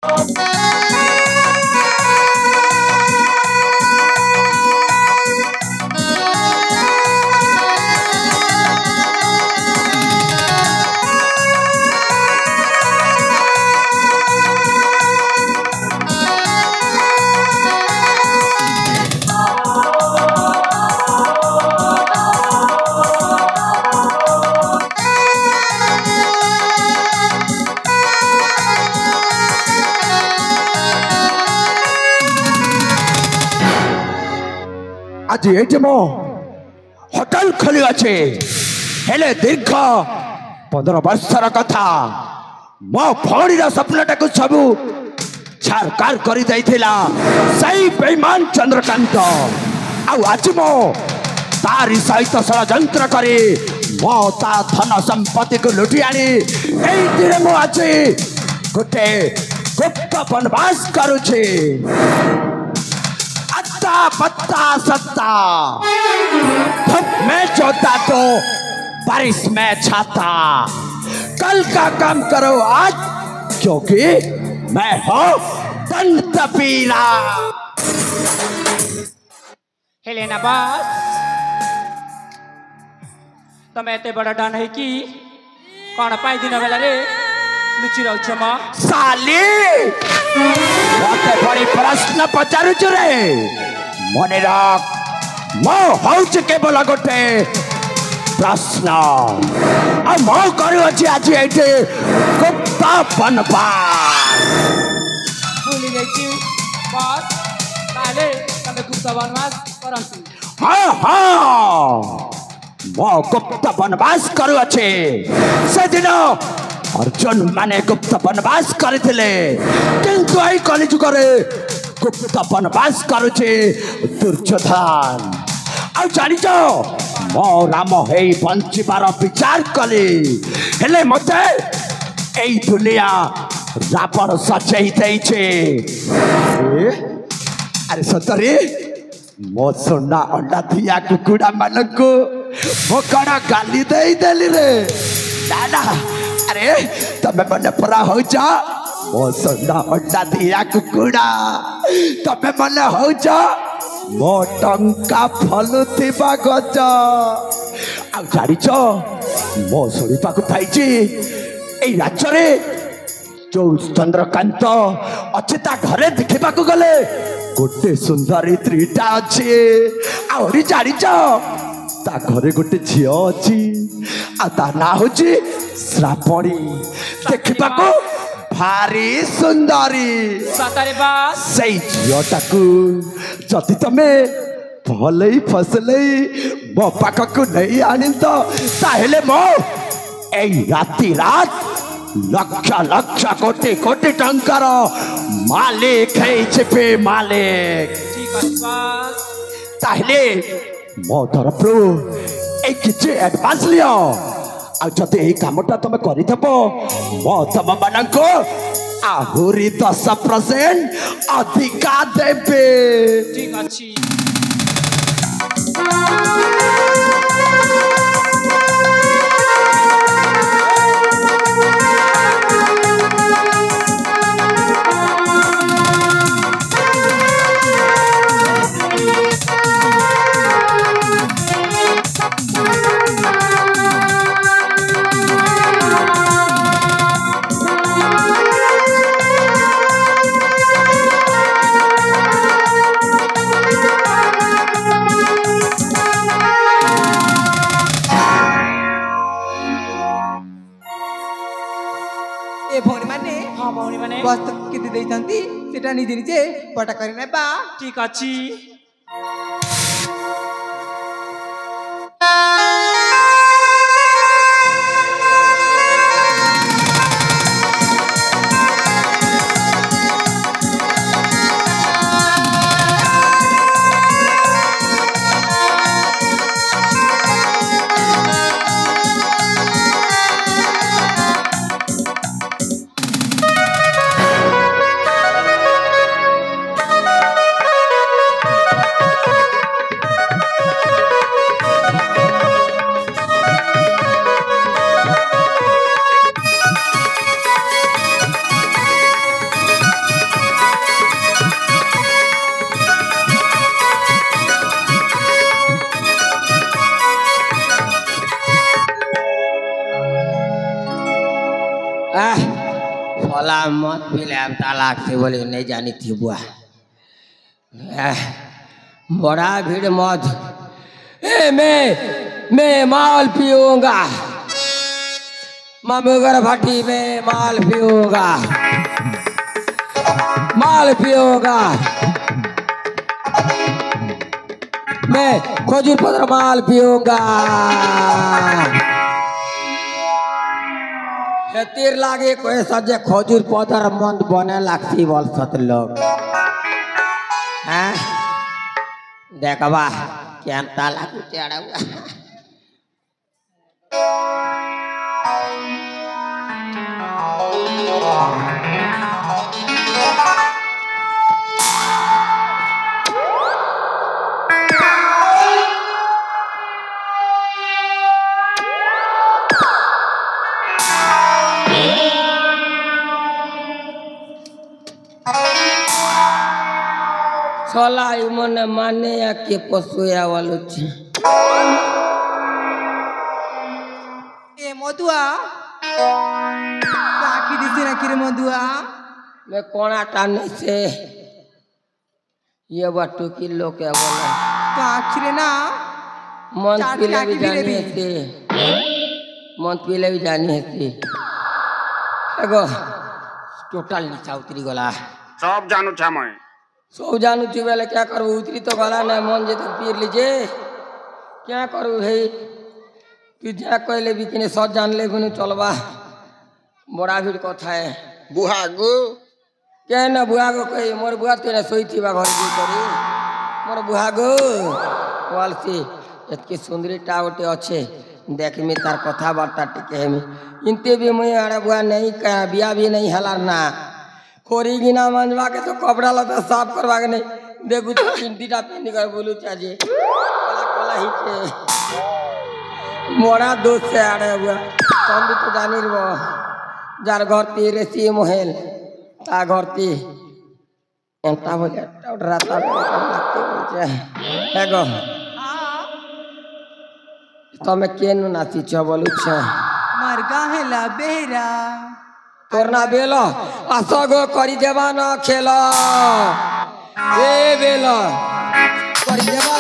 आज ये मो होटल खोली अच्छे हेले दीर्घ 15 वर्षर कथा मो भौणीर स्वप्नटा को सबू छारकार करी दैथिला सही बेईमान चंद्रकांत आज मो तारी सहित षड्यंत्र करी मो ता धन संपत्ति को लुटी आनी मो आज गोटे गुप्त वनवास करुछे पत्ता सत्ता धूप में जोता तो बारिश में छाता कल का काम करो आज क्योंकि मैं हूँ दंत पीला। हेलेना बस तमे एते बड़ा डन है कि कौन पाई दिन बेला रे लुचि रहछ म साली मते बड़ी प्रश्न पचारु रे मने रख मो हौच केवल गोटे प्रश्न आ मो करू अछि आज एते गुप्त वनवास भूली गई बस ताले तमे गुप्त वनवास करंतु हाँ हाँ मो गुप्त वनवास करू अछि से दिन अर्जुन माने गुप्त वनवास करथिले किंतु आई कलिजुग रे गुप्त वनवास करुचे दुर्योधन आ जानिच मो राम हे बंचिबार विचार कले हेले मते एई दुनिया रावण सचेई दैछे अरे सतरे मो सोना अंडा दिया कुकुड़ा मानको मो कड़ा गाली देई देली रे दादा अरे तमे मने परा हो जा मो सोना अंडा दिया कुकुड़ा तमे मने हो जा मो टंका फलुथिबा गज आ जानिच मो सुनिपा को पाइछि एई राज्य रे जो चंद्रकांत अच्छे ता घरे देखिबा को गले गोटे सुंदरी त्रिटा अछि आउरी जानिच ता घरे गोटे झियो अछि आ ता ना होछि श्रावणी देखिबा को भारी सुंदरी सतरे बास सही झियोटाकू जति तमे भलै फसलै मो पाखकु नहीं आनि तो ताहेले मो एई राति रात लक्ष लक्ष कोटी कोटी टंकार मालिक है छिपे मालिक ठीक अछि बास ताहेले मो तरफरु ए किछि एडवांस लियो आ जते एई कामटा तमे करिथबो मो तम मानको आहुरी 10% अधिका देबे ठीक अछि वस्तु किति देइतंती सेटा निजे निजे पटा करि नेबा ठीक अछि मत पीले अब तालाक से बोले नहीं जानी थी बुआ बड़ा भीड़ मत मैं माल पीऊंगा ममुगर भट्टी में माल पीऊंगा मैं खजूर पत्र माल पीऊंगा तीर लागे कोई सजे खजूर पत्र मन बने लागती बोल सत लोग हैं देखबा क्या ताला चढ़ा हुआ सोला मन माने या के पशुया वालू छे ए मधुआ काकी दिसे ना किरे मधुआ मैं कोना टाने से ये बटू की लोग क्या बोला काकी रे ना मन पीले भी जानी है थे मन पीले भी जानी है थे एगो टोटल नीचा उतरी गला सब जानू छा मैं सब जानू चुबेले क्या करूँ उतरी तो गला ना मन जे तक पीर लीजिए क्या करूँ है तू जा कहले भी किने सब जान ले गुने चलबा बड़ा भीड़ कथा है बुहागो क्या ना बुआगो कही मोर बुआ तेरा सोई थी बा घर की करी मोर बुआगो वालसी एतकी सुंदरी टावटे अच्छे देख में तार कथा बार्ता टिके में इनते भी मुझे अरे बुआ नहीं कहा बिया भी नहीं हलार ना खोरी गिना मंजवा के तो कपड़ा लता साफ करवा के नहीं देखू तो चिंतीटा पिंडी कर बोलू चाची कला कला ही के मोरा दोस्त से अरे बुआ तुम भी तो जानी रहो जार घर तेरे सी मोहल ता घर ती एंता बोले राता लगते बोलते एगो तमे केन नाची छ बोलू छ मरगा हेला बेरा तोरना बेलो असगो करी देवा न खेल ए बेलो करी देवा